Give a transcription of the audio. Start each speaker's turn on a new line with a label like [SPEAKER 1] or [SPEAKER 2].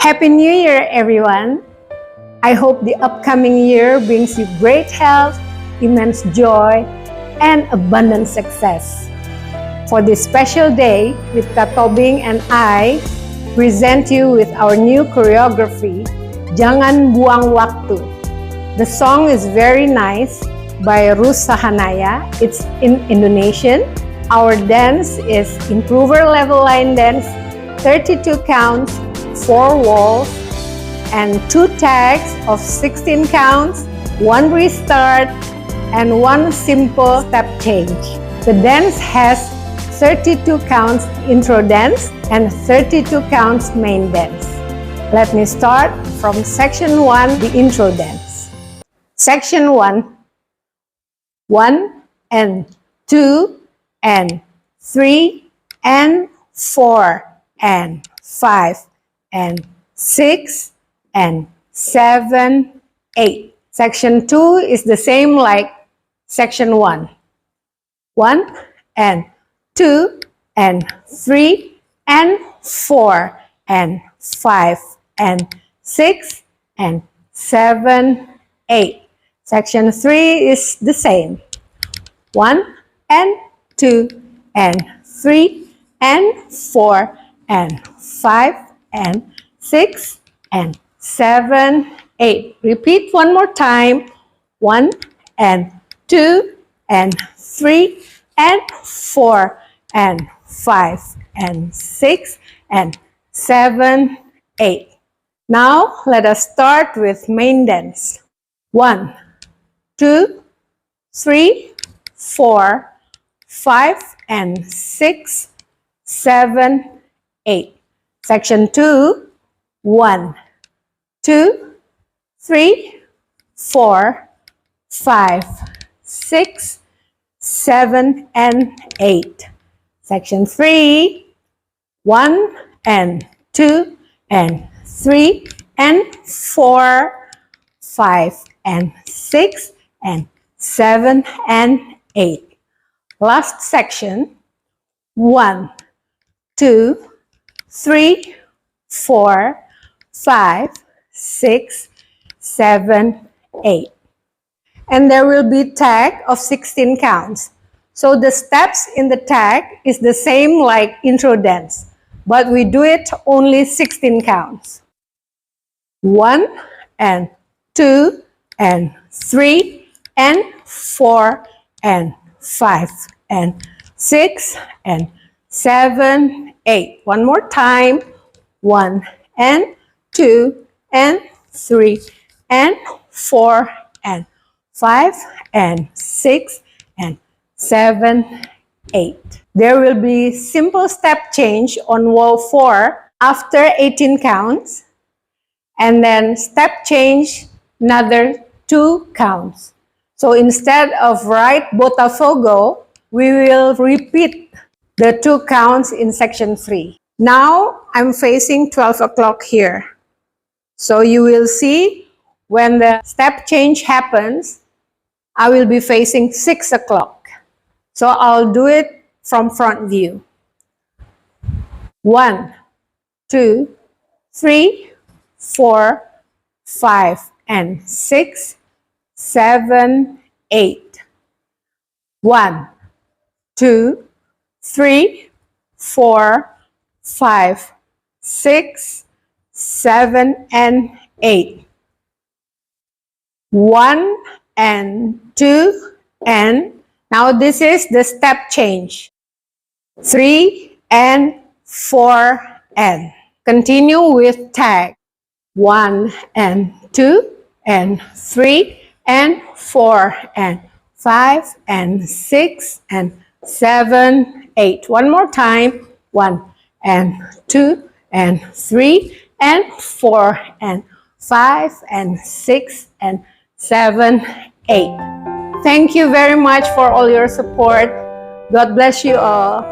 [SPEAKER 1] Happy New Year, everyone! I hope the upcoming year brings you great health, immense joy, and abundant success. For this special day, Ribka, Tobing, and I present you with our new choreography, Jangan Buang Waktu. The song is very nice by Rus Sahanaya. It's in Indonesian. Our dance is improver level line dance, 32 counts, 4 walls, and 2 tags of 16 counts, 1 restart, and 1 simple step change. The dance has 32 counts intro dance and 32 counts main dance. Let me start from section 1, the intro dance. Section 1, 1 and 2 and 3 and 4 and 5 and 6 and 7, 8. Section 2 is the same like section 1. 1 and 2 and 3 and 4 and 5 and 6 and 7, 8. Section 3 is the same. 1 and 2 and 3 and 4 and 5 and 6 and 7, 8. Repeat one more time. 1 and 2 and 3 and 4 and 5 and 6 and 7, 8. Now let us start with main dance. 1, 2, 3, 4, 5 and 6, 7, 8. Section 2, 1, 2, 3, 4, 5, 6, 7, and 8. Section 3, 1 and 2 and 3 and 4, 5 and 6 and 7 and 8. Last section, 1, 2, 3, 4, 5, 6, 7, 8. And there will be tag of 16 counts. So the steps in the tag is the same like intro dance, but we do it only 16 counts. 1 and 2 and 3 and 4 and 5 and 6 and 7, 8. One more time. 1 and 2 and 3 and 4 and 5 and 6 and 7, 8. There will be simple step change on wall 4 after 18 counts, and then step change another 2 counts. So instead of right Botafogo, we will repeat the 2 counts in section 3. Now I'm facing 12 o'clock here. So you will see when the step change happens, I will be facing 6 o'clock. So I'll do it from front view. 1, 2, 3, 4, 5, and 6, 7, 8. 1, 2, 3, 4, 5, 6, 7, and 8. 1 and 2 and now this is the step change. 3 and 4 and continue with tag. 1 and 2 and 3 and 4 and 5 and 6 and 7, 8. One more time. 1 and 2 and 3 and 4 and 5 and 6 and 7, 8. Thank you very much for all your support. God bless you all.